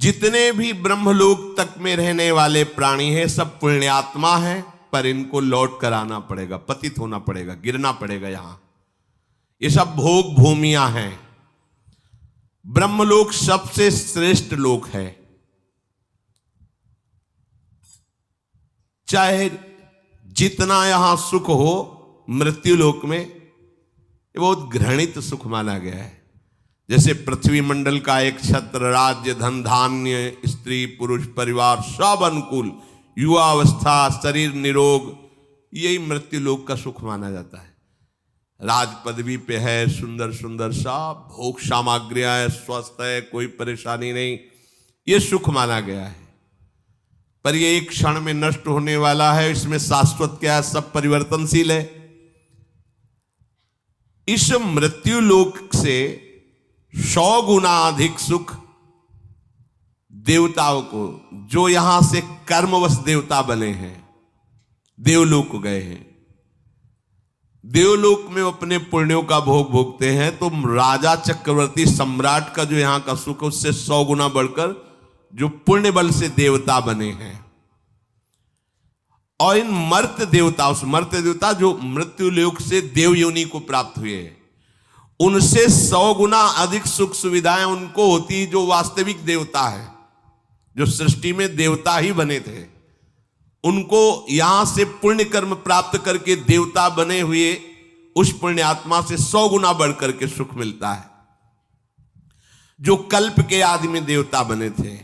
जितने भी ब्रह्मलोक तक में रहने वाले प्राणी हैं सब पुण्यात्मा हैं, पर इनको लौट कर आना पड़ेगा, पतित होना पड़ेगा, गिरना पड़ेगा। यहां ये सब भोग भूमियां हैं। ब्रह्मलोक सबसे श्रेष्ठ लोक है। चाहे जितना यहां सुख हो, मृत्यु लोक में ये बहुत घृणित सुख माना गया है। जैसे पृथ्वी मंडल का एक छत्र, राज्य, धन, धान्य, स्त्री, पुरुष, परिवार सब अनुकूल, युवावस्था, शरीर निरोग, यही मृत्यु लोक का सुख माना जाता है। राज पदवी पे है, सुंदर सुंदर सब भोग सामग्रियां है, स्वस्थ है, कोई परेशानी नहीं, ये सुख माना गया है। पर ये एक क्षण में नष्ट होने वाला है। इसमें शाश्वत क्या है? सब परिवर्तनशील है। इस मृत्यु लोक से 100 गुना अधिक सुख देवताओं को, जो यहां से कर्मवश देवता बने हैं, देवलोक गए हैं, देवलोक में अपने पुण्यों का भोग भोगते हैं, तो राजा चक्रवर्ती सम्राट का जो यहां का सुख, उससे 100 गुना बढ़कर जो पुण्य बल से देवता बने हैं। और इन मर्त्य देवता, उस मर्त्य देवता जो मृत्यु लोक से देव योनि को प्राप्त हुए हैं, उनसे 100 गुना अधिक सुख सुविधाएं उनको होती, जो वास्तविक देवता है, जो सृष्टि में देवता ही बने थे। उनको यहां से पुण्य कर्म प्राप्त करके देवता बने हुए उस पुण्य आत्मा से 100 गुना बढ़कर के सुख मिलता है, जो कल्प के आदि में देवता बने थे।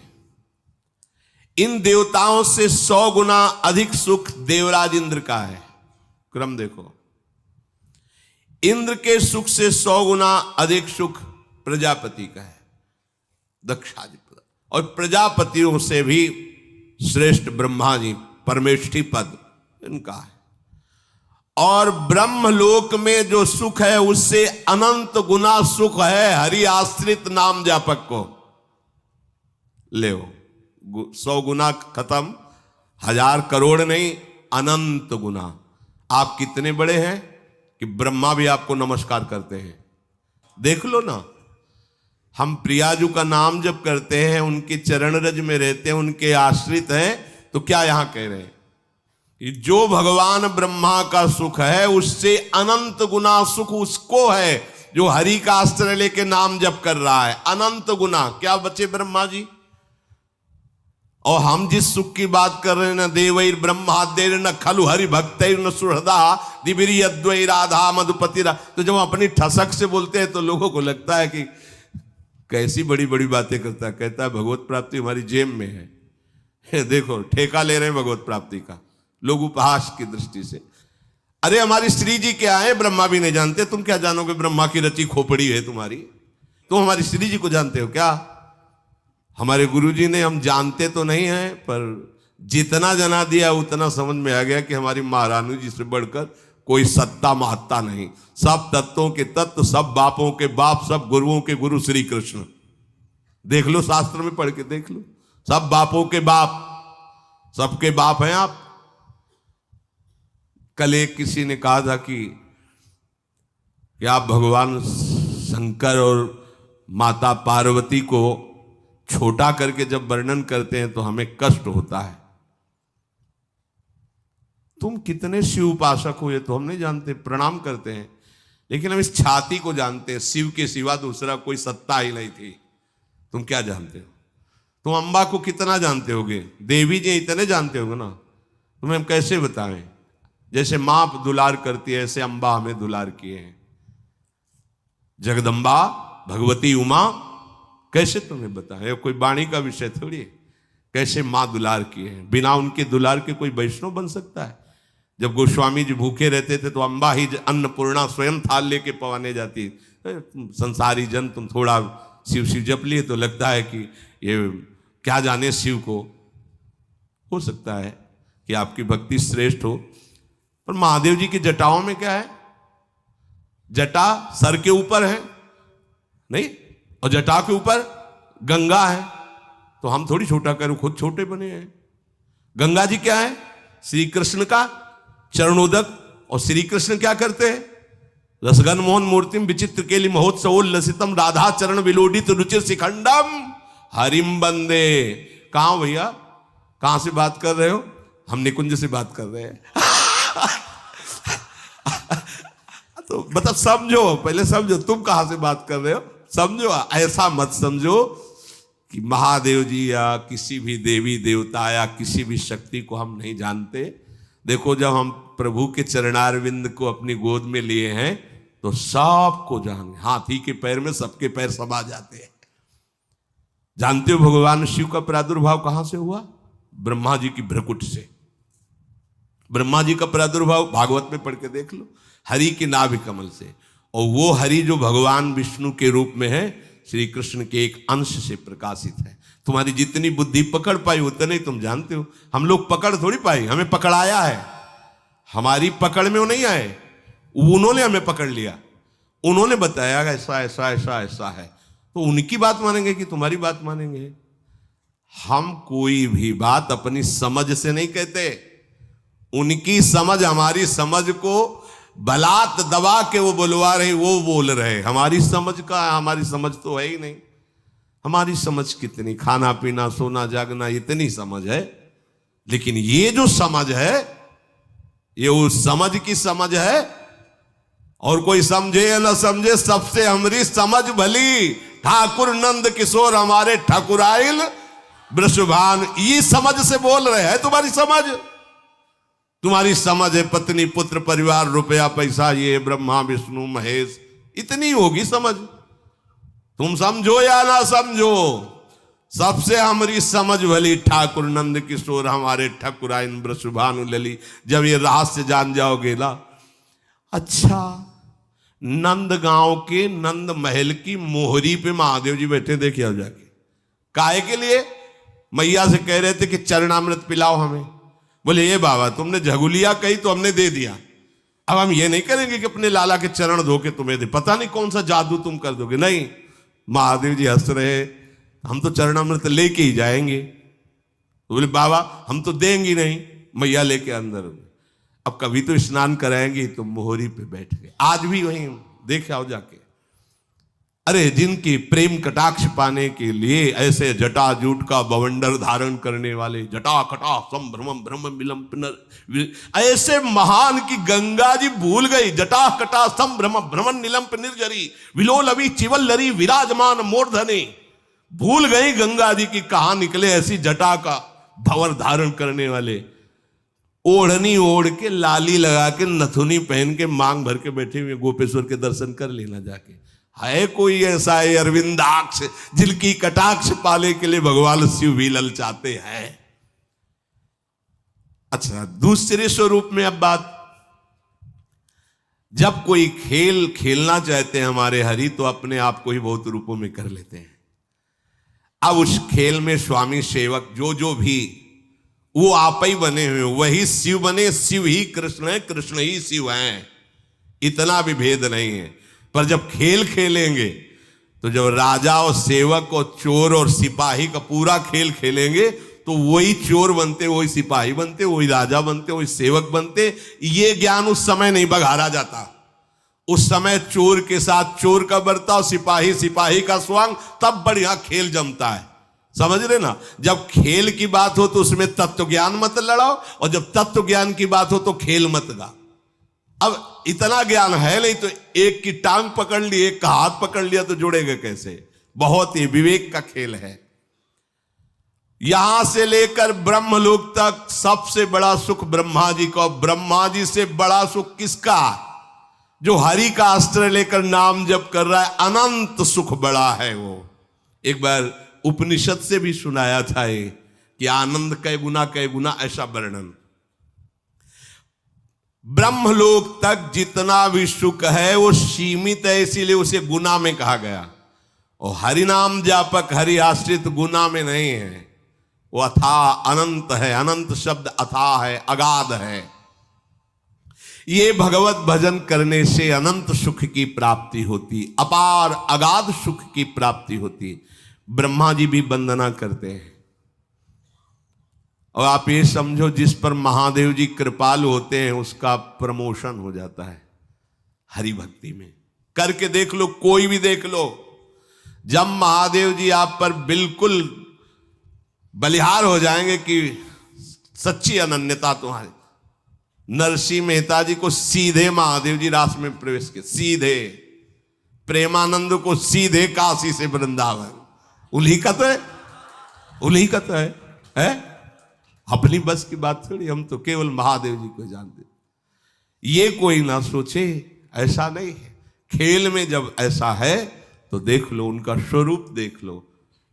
इन देवताओं से 100 गुना अधिक सुख देवराज इंद्र का है। क्रम देखो, इंद्र के सुख से 100 गुना अधिक सुख प्रजापति का है, दक्षादि। और प्रजापतियों से भी श्रेष्ठ ब्रह्मा जी, परमेष्ठी पद इनका है। और ब्रह्मलोक में जो सुख है उससे अनंत गुना सुख है हरि आश्रित नाम जापक को। ले 100 गुना खत्म, 1000 करोड़ नहीं, अनंत गुना। आप कितने बड़े हैं कि ब्रह्मा भी आपको नमस्कार करते हैं। देख लो ना, हम प्रियाजू का नाम जब करते हैं, उनके चरण रज में रहते हैं, उनके आश्रित हैं, तो क्या यहां कह रहे हैं कि जो भगवान ब्रह्मा का सुख है उससे अनंत गुना सुख उसको है जो हरि का आश्रय लेके नाम जप कर रहा है। अनंत गुना क्या बचे ब्रह्मा जी। और हम जिस सुख की बात कर रहे हैं, न देवैर ब्रह्मादेर न खलु हरि भक्तैर न सुहृदा दिबिरी अद्वै राधा मधुपति। तो जब अपनी ठसक से बोलते हैं तो लोगों को लगता है कि कैसी बड़ी बड़ी बातें करता है। कहता है भगवत प्राप्ति हमारी जेब में है। देखो ठेका ले रहे हैं भगवत प्राप्ति का लोग उपहास की दृष्टि से। अरे हमारी श्री जी क्या है, ब्रह्मा भी नहीं जानते, तुम क्या जानोगे? ब्रह्मा की रची खोपड़ी है तुम्हारी, तुम हमारी श्री जी को जानते हो क्या? हमारे गुरु जी ने, हम जानते तो नहीं हैं, पर जितना जना दिया उतना समझ में आ गया कि हमारी महारानी जी से बढ़कर कोई सत्ता महत्ता नहीं। सब तत्वों के तत्व, सब बापों के बाप, सब गुरुओं के गुरु श्री कृष्ण। देख लो, शास्त्र में पढ़ के देख लो, सब बापों के बाप, सबके बाप हैं आप। कल एक किसी ने कहा था कि आप भगवान शंकर और माता पार्वती को छोटा करके जब वर्णन करते हैं तो हमें कष्ट होता है। तुम कितने शिव उपासक हो ये तो हम नहीं जानते, प्रणाम करते हैं, लेकिन हम इस छाती को जानते हैं। शिव के सिवा दूसरा कोई सत्ता ही नहीं थी। तुम क्या जानते हो? तुम अम्बा को कितना जानते होगे? देवी जी इतने जानते होगे ना, तुम्हें हम कैसे बताएं? जैसे मां दुलार करती है, ऐसे अम्बा हमें दुलार किए हैं। जगदम्बा भगवती उमा, कैसे तुम्हें बताएं? कोई वाणी का विषय थोड़ी है। कैसे मां दुलार किए हैं, बिना उनके दुलार के कोई वैष्णव बन सकता है? जब गोस्वामी जी भूखे रहते थे तो अम्बा ही अन्नपूर्णा स्वयं थाल लेके पवाने जाती। संसारी जन तुम थोड़ा शिव शिव जप लिए तो लगता है कि ये क्या जाने शिव को। हो सकता है कि आपकी भक्ति श्रेष्ठ हो, पर महादेव जी की जटाओं में क्या है? जटा सर के ऊपर है नहीं, और जटा के ऊपर गंगा है। तो हम थोड़ी छोटा करें, खुद छोटे बने हैं। गंगा जी क्या है? श्री कृष्ण का चरणोदक। और श्री कृष्ण क्या करते हैं? रसगन मोहन मूर्तिम विचित्र केली महोत्सव लसितम राधा चरण विलोडित रुचिर शिखंडम हरिम बंदे। कहाँ हो भैया, कहां से बात कर रहे हो? हम निकुंज से बात कर रहे हैं। तो मतलब समझो, पहले समझो तुम कहां से बात कर रहे हो, समझो। ऐसा मत समझो कि महादेव जी या किसी भी देवी देवता या किसी भी शक्ति को हम नहीं जानते। देखो, जब हम प्रभु के चरणारविंद को अपनी गोद में लिए हैं तो सबको जान, हाथी के पैर में सबके पैर समा जाते हैं। जानते हो भगवान शिव का प्रादुर्भाव कहां से हुआ? ब्रह्मा जी की भ्रकुट से। ब्रह्मा जी का प्रादुर्भाव भागवत में पढ़ के देख लो, हरि के नाभि कमल से। और वो हरि जो भगवान विष्णु के रूप में है, श्री कृष्ण के एक अंश से प्रकाशित है। तुम्हारी जितनी बुद्धि पकड़ पाई उतने ही तुम जानते हो। हम लोग पकड़ थोड़ी पाई, हमें पकड़ाया है। हमारी पकड़ में वो नहीं आए, उन्होंने हमें पकड़ लिया, उन्होंने बताया ऐसा ऐसा ऐसा ऐसा है। तो उनकी बात मानेंगे कि तुम्हारी बात मानेंगे? हम कोई भी बात अपनी समझ से नहीं कहते। उनकी समझ हमारी समझ को बलात् दबा के वो बुलवा रहे, वो बोल रहे। हमारी समझ का, हमारी समझ तो है ही नहीं। हमारी समझ कितनी, खाना पीना सोना जागना, इतनी समझ है। लेकिन ये जो समझ है, ये उस समझ की समझ है। और कोई समझे या न समझे, सबसे हमारी समझ भली। ठाकुर नंद किशोर हमारे ठाकुराइल वृषभान, ये समझ से बोल रहे हैं। तुम्हारी समझ, तुम्हारी समझ है पत्नी पुत्र परिवार रुपया पैसा, ये ब्रह्मा विष्णु महेश, इतनी होगी समझ। तुम समझो या ना समझो, सबसे हमारी समझ भली। ठाकुर नंद किशोर हमारे ठाकुराइन वृषभानु लली। जब ये रहस्य जान जाओगे ना, अच्छा, नंद गांव के नंद महल की मोहरी पे महादेव जी बैठे, देखिए अब जाके। काहे के लिए? मैया से कह रहे थे कि चरणामृत पिलाओ हमें। बोले ये बाबा तुमने झगुलिया कही तो हमने दे दिया, अब हम ये नहीं करेंगे कि अपने लाला के चरण धो के तुम्हें दे, पता नहीं कौन सा जादू तुम कर दोगे। नहीं, महादेव जी हंस रहे, हम तो चरणामृत लेके ही जाएंगे। तो बोले बाबा हम तो देंगे नहीं। मैया लेके अंदर, अब कभी तो स्नान कराएंगे, तो मोहरी पे बैठ गए। आज भी वहीं देख आओ जाके। अरे जिनकी प्रेम कटाक्ष पाने के लिए ऐसे जटा जूट का बवंडर धारण करने वाले, जटा कटा संभ्रमम ब्रह्म मिलम पुनर, ऐसे महान की गंगा जी भूल गई। जटा कटा संभ्रम भ्रमण नीलम निर्जरी विलोलवी चिवल लरी विराजमान मूर्धने। भूल गई गंगा जी की कहां निकले ऐसी जटा का भंवर धारण करने वाले। ओढ़नी ओढ़ के, लाली लगा के, नथुनी पहन के, मांग भर के बैठे हुए गोपेश्वर के दर्शन कर लेना जाके। है कोई ऐसा है अरविंदाक्ष जिनकी कटाक्ष पाने के लिए भगवान शिव भी ललचाते हैं? अच्छा, दूसरे स्वरूप में अब बात, जब कोई खेल खेलना चाहते हैं हमारे हरि, तो अपने आप को ही बहुत रूपों में कर लेते हैं। अब उस खेल में स्वामी सेवक जो भी वो आप ही बने हुए, वही शिव बने। शिव ही कृष्ण है, कृष्ण ही शिव हैं, इतना भी भेद नहीं है। पर जब खेल खेलेंगे, तो जब राजा और सेवक और चोर और सिपाही का पूरा खेल खेलेंगे, तो वही चोर बनते, वही सिपाही बनते, वही राजा बनते, वही सेवक बनते। ये ज्ञान उस समय नहीं बघारा जाता। उस समय चोर के साथ चोर का बर्ताव, सिपाही सिपाही का स्वांग, तब बढ़िया खेल जमता है। समझ रहे ना? जब खेल की बात हो तो उसमें तत्व ज्ञान मत लड़ाओ, और जब तत्व ज्ञान की बात हो तो खेल मत गा। अब इतना ज्ञान है नहीं, तो एक की टांग पकड़ ली, एक का हाथ पकड़ लिया, तो जुड़ेगा कैसे? बहुत ही विवेक का खेल है। यहां से लेकर ब्रह्मलोक तक सबसे बड़ा सुख ब्रह्मा जी का। ब्रह्मा जी से बड़ा सुख किसका? जो हरि का अस्त्र लेकर नाम जप कर रहा है, अनंत सुख बड़ा है वो। एक बार उपनिषद से भी सुनाया था ये कि आनंद कै गुना ऐसा वर्णन। ब्रह्मलोक तक जितना भी सुख है वो सीमित है, इसीलिए उसे गुना में कहा गया। और हरिनाम जापक हरि आश्रित गुना में नहीं है, वो अथाह अनंत है। अनंत शब्द अथाह है, अगाध है। ये भगवत भजन करने से अनंत सुख की प्राप्ति होती, अपार अगाध सुख की प्राप्ति होती। ब्रह्मा जी भी वंदना करते हैं। और आप ये समझो, जिस पर महादेव जी कृपालु होते हैं उसका प्रमोशन हो जाता है हरि भक्ति में। करके देख लो, कोई भी देख लो। जब महादेव जी आप पर बिल्कुल बलिहार हो जाएंगे कि सच्ची अनन्यता तुम्हारी, नरसिंह मेहता जी को सीधे महादेव जी रास में प्रवेश किए, सीधे। प्रेमानंद को सीधे काशी से वृंदावन। उन्हीं का तो है, उन्हीं का तो है? अपनी बस की बात थोड़ी, हम तो केवल महादेव जी को जानते। ये कोई ना सोचे, ऐसा नहीं है। खेल में जब ऐसा है तो देख लो, उनका स्वरूप देख लो।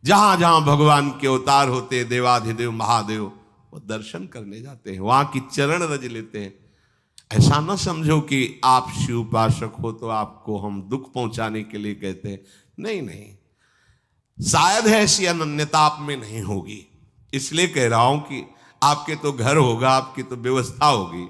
जहां जहां भगवान के अवतार होते हैं, देवाधिदेव महादेव, वो दर्शन करने जाते हैं, वहां की चरण रज लेते हैं। ऐसा ना समझो कि आप शिव उपासक हो तो आपको हम दुख पहुंचाने के लिए कहते हैं। नहीं नहीं, शायद है ऐसी अनन्यता आप में नहीं होगी, इसलिए कह रहा हूं कि आपके तो घर होगा, आपकी तो व्यवस्था होगी।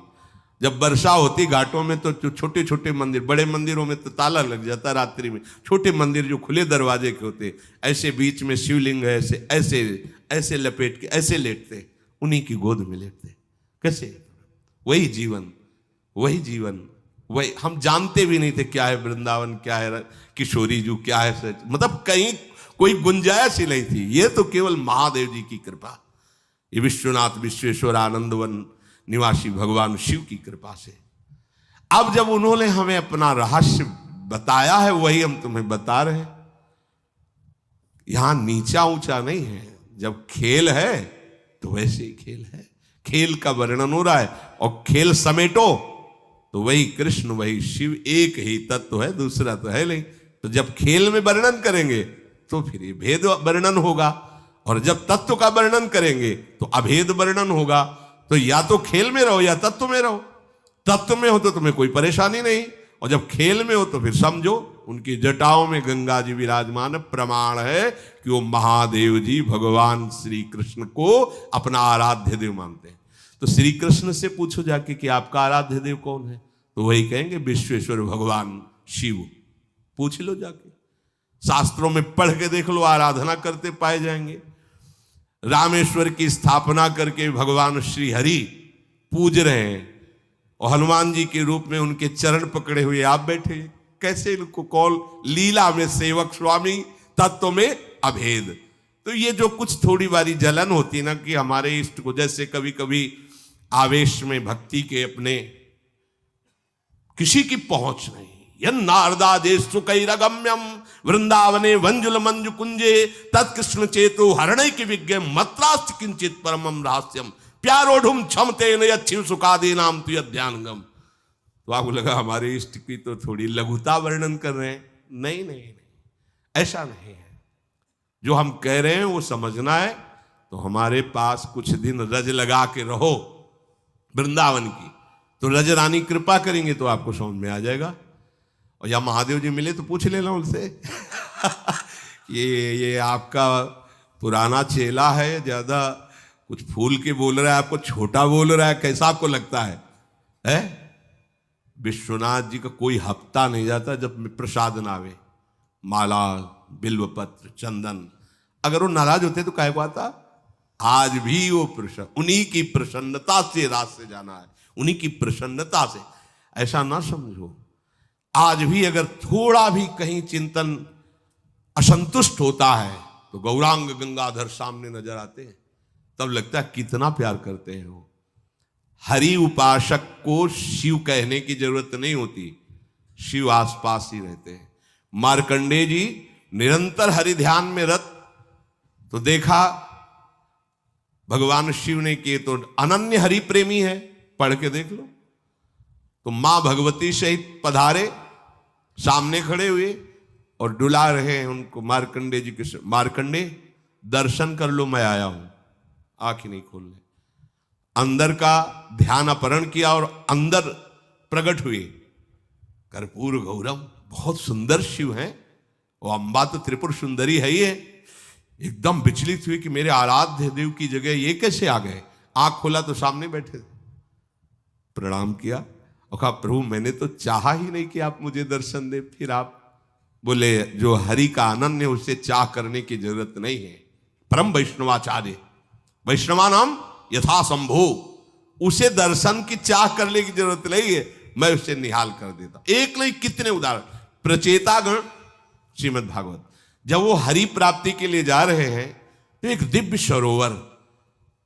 जब वर्षा होती घाटों में तो छोटे छोटे मंदिर, बड़े मंदिरों में तो ताला लग जाता रात्रि में, छोटे मंदिर जो खुले दरवाजे के होते, ऐसे बीच में शिवलिंग है, ऐसे ऐसे ऐसे लपेट के ऐसे लेटते, उन्हीं की गोद में लेटते। कैसे? वही जीवन, वही जीवन, वही। हम जानते भी नहीं थे क्या है वृंदावन, क्या है किशोरी जू, क्या है सच, मतलब कहीं कोई गुंजाइश ही नहीं थी। ये तो केवल महादेव जी की कृपा, ये विश्वनाथ विश्वेश्वर आनंदवन निवासी भगवान शिव की कृपा से। अब जब उन्होंने हमें अपना रहस्य बताया है, वही हम तुम्हें बता रहे हैं। यहां नीचा ऊंचा नहीं है, जब खेल है तो वैसे ही खेल है। खेल का वर्णन हो रहा है, और खेल समेटो तो वही कृष्ण वही शिव, एक ही तत्व है, दूसरा तो है नहीं। तो जब खेल में वर्णन करेंगे तो फिर ये भेद वर्णन होगा, और जब तत्व का वर्णन करेंगे तो अभेद वर्णन होगा। तो या तो खेल में रहो या तत्व में रहो। तत्व में हो तो तुम्हें कोई परेशानी नहीं, और जब खेल में हो तो फिर समझो उनकी जटाओं में गंगा जी विराजमान, प्रमाण है कि वो महादेव जी भगवान श्री कृष्ण को अपना आराध्य देव मानते हैं। तो श्री कृष्ण से पूछो जाके कि आपका आराध्य देव कौन है, तो वही कहेंगे विश्वेश्वर भगवान शिव। पूछ लो जाके, शास्त्रों में पढ़ के देख लो, आराधना करते पाए जाएंगे। रामेश्वर की स्थापना करके भगवान श्री हरि पूज रहे हैं, और हनुमान जी के रूप में उनके चरण पकड़े हुए आप बैठे। कैसे इनको कौल, लीला में सेवक स्वामी, तत्व में अभेद। तो ये जो कुछ थोड़ी बारी जलन होती ना कि हमारे इष्ट को, जैसे कभी कभी आवेश में भक्ति के अपने किसी की पहुंच नहीं, नारदादेशुकैरगम्यम वृंदावने वंजुल मंजु कुंजे तत्कृष्ण चेतो हरणै की विज्ञ मत्रास्त किंचित परमम रहस्यम प्यारोढ़ुम क्षमते न अच्छी सुखादे नाम तु ध्यानगम। तो आपको लगा हमारे इष्ट की तो थोड़ी लघुता वर्णन कर रहे हैं। नहीं नहीं नहीं, ऐसा नहीं है। जो हम कह रहे हैं वो समझना है। तो हमारे पास कुछ दिन रज लगा के रहो वृंदावन की, तो रज रानी कृपा करेंगे तो आपको समझ में आ जाएगा। और या महादेव जी मिले तो पूछ लेना उनसे ये आपका पुराना चेला है, ज्यादा कुछ फूल के बोल रहा है, आपको छोटा बोल रहा है, कैसा आपको लगता है? विश्वनाथ जी का कोई हफ्ता नहीं जाता जब प्रसाद ना आवे, माला बिल्वपत्र चंदन। अगर वो नाराज होते तो काहे को आता? आज भी वो प्रसन्न, उन्हीं की प्रसन्नता से रात से जाना है, उन्हीं की प्रसन्नता से। ऐसा ना समझो, आज भी अगर थोड़ा भी कहीं चिंतन असंतुष्ट होता है तो गौरांग गंगाधर सामने नजर आते हैं, तब लगता है कितना प्यार करते हैं वो। हरि उपासक को शिव कहने की जरूरत नहीं होती, शिव आसपास ही रहते हैं। मार्कंडेय जी निरंतर हरि ध्यान में रत, तो देखा भगवान शिव ने किए तो अनन्य हरि प्रेमी है, पढ़ के देख लो। तो मां भगवती सहित पधारे, सामने खड़े हुए और डुला रहे हैं उनको मार्कंडेय जी के। मार्कंडेय दर्शन कर लो, मैं आया हूं। आंख ही नहीं खोलने, अंदर का ध्यान अपहरण किया और अंदर प्रकट हुए। कर्पूर गौरम, बहुत सुंदर शिव हैं, वो अम्बा तो त्रिपुर सुंदरी है ही है। एकदम विचलित हुए कि मेरे आराध्य देव की जगह ये कैसे आ गए। आंख खोला तो सामने बैठे थे, प्रणाम किया और कहा प्रभु मैंने तो चाहा ही नहीं कि आप मुझे दर्शन दे। फिर आप बोले जो हरि का आनंद है उससे चाह करने की जरूरत नहीं है। परम वैष्णवाचार्य, वैष्णवानाम यथा संभो, उसे दर्शन की चाह करने की जरूरत नहीं है, मैं उसे निहाल कर देता। एक नहीं कितने उदाहरण, प्रचेतागण श्रीमद् भागवत, जब वो हरि प्राप्ति के लिए जा रहे हैं तो एक दिव्य सरोवर,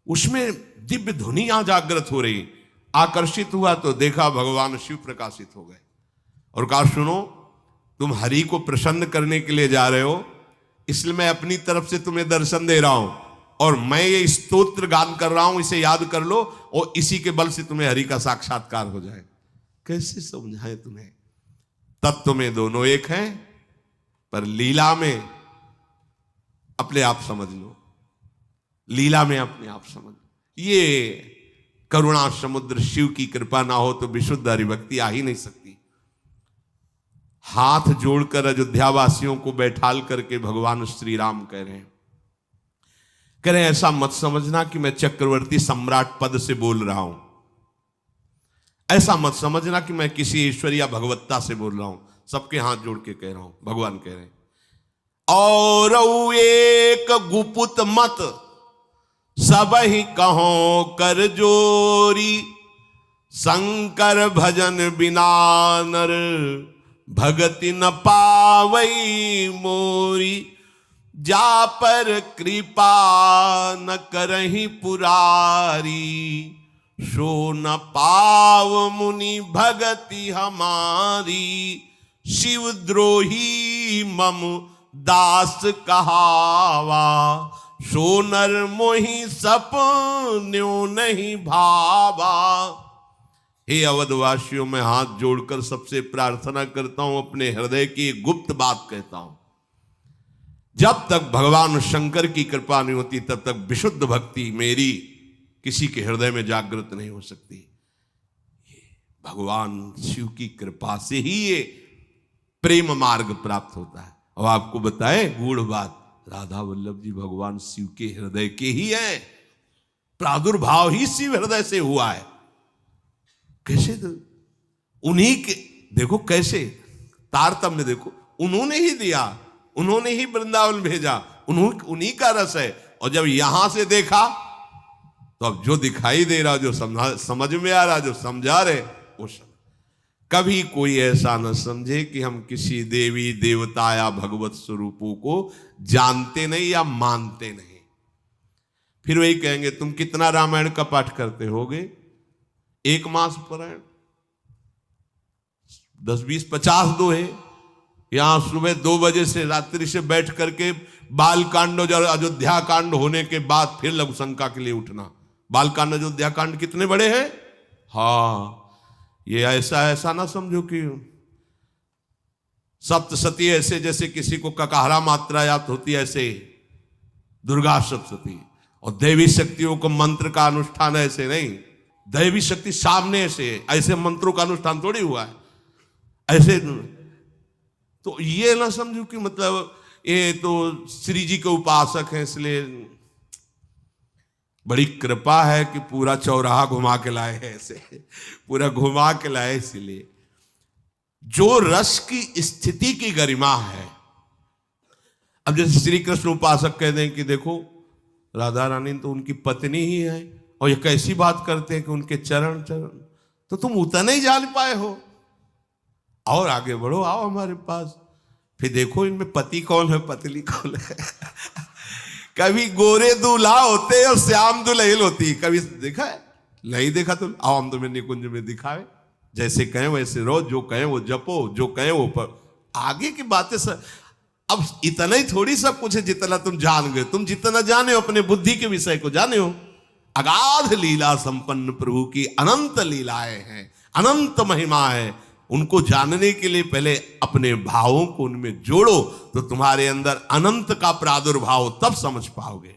उसमें दिव्य ध्वनि यहां जागृत हो रही, आकर्षित हुआ तो देखा भगवान शिव प्रकाशित हो गए और कहा सुनो, तुम हरि को प्रसन्न करने के लिए जा रहे हो, इसलिए मैं अपनी तरफ से तुम्हें दर्शन दे रहा हूं और मैं ये स्तोत्र गान कर रहा हूं, इसे याद कर लो और इसी के बल से तुम्हें हरि का साक्षात्कार हो जाए। कैसे समझाएं तुम्हें? तत्व में दोनों एक हैं, पर लीला में अपने आप समझ लो, लीला में अपने आप समझ लो। ये करुणा समुद्र शिव की कृपा ना हो तो विशुद्ध हरिभक्ति आ ही नहीं सकती। हाथ जोड़कर अयोध्या वासियों को बैठाल करके भगवान श्री राम कह रहे हैं ऐसा मत समझना कि मैं चक्रवर्ती सम्राट पद से बोल रहा हूं, ऐसा मत समझना कि मैं किसी ईश्वर या भगवत्ता से बोल रहा हूं। सबके हाथ जोड़ के कह रहा हूं, भगवान कह रहे हैं और एक गुपुत मत सब ही कहो कर जोरी, शंकर भजन बिना नर भगति न पावई मोरी, जा पर कृपा न करही पुरारी, सो न पाव मुनि भगति हमारी, शिवद्रोही मम दास कहावा, सो नर मोहि सपन्यो नहीं भावा। हे अवधवासियों, मैं हाथ जोड़कर सबसे प्रार्थना करता हूं, अपने हृदय की एक गुप्त बात कहता हूं। जब तक भगवान शंकर की कृपा नहीं होती तब तक विशुद्ध भक्ति मेरी किसी के हृदय में जागृत नहीं हो सकती। भगवान शिव की कृपा से ही ये प्रेम मार्ग प्राप्त होता है। और आपको बताएं गूढ़ बात, राधा वल्लभ जी भगवान शिव के हृदय के ही हैं, प्रादुर्भाव ही शिव हृदय से हुआ है। कैसे? तो उन्हीं के देखो, कैसे तारतम्य देखो, उन्होंने ही दिया, उन्होंने ही वृंदावन भेजा, उन्हीं का रस है। और जब यहां से देखा तो अब जो दिखाई दे रहा, जो समझ में आ रहा, जो समझा रहे वो समझ। कभी कोई ऐसा न समझे कि हम किसी देवी देवता या भगवत स्वरूपों को जानते नहीं या मानते नहीं। फिर वही कहेंगे तुम कितना रामायण का पाठ करते होगे? 1 मास पारायण, 10, 20, 50 दोहे। यहां सुबह 2 बजे से रात्रि से बैठ करके बाल कांड और अयोध्या कांड होने के बाद फिर लघु शंका के लिए उठना। बाल कांड अयोध्या कांड कितने बड़े हैं? हाँ, ये ऐसा ना समझो कि सप्तशती ऐसे जैसे किसी को ककाहरा मात्रा याद होती है, ऐसे दुर्गा सप्तशती। और देवी शक्तियों को मंत्र का अनुष्ठान ऐसे नहीं, दैवी शक्ति सामने ऐसे मंत्रों का अनुष्ठान थोड़ी हुआ है ऐसे। तो ये ना समझो कि मतलब ये तो श्री जी के उपासक हैं इसलिए बड़ी कृपा है कि पूरा चौराहा घुमा के लाए हैं, ऐसे पूरा घुमा के लाए। इसलिए जो रस की स्थिति की गरिमा है, अब जैसे श्री कृष्ण उपासक कह दें कि देखो राधा रानी तो उनकी पत्नी ही है और ये कैसी बात करते हैं कि उनके चरण, तो तुम उतना ही जान पाए हो और आगे बढ़ो, आओ हमारे पास, फिर देखो इनमें पति कौन है पत्नी कौन है। कभी गोरे दूल्हा होते और श्याम दुल्हन होती, कभी देखा है? नहीं देखा तो आओ हम तुम्हें निकुंज में दिखावे, जैसे कहें वैसे रहो, जो कहें वो जपो, जो कहें वो पर आगे की बातें सब। अब इतना ही थोड़ी सब कुछ है जितना तुम जान गए। तुम जितना जाने हो अपने बुद्धि के विषय को जाने हो। अगाध लीला संपन्न प्रभु की अनंत लीलाएं हैं, अनंत महिमा है। उनको जानने के लिए पहले अपने भावों को उनमें जोड़ो तो तुम्हारे अंदर अनंत का प्रादुर्भाव तब समझ पाओगे।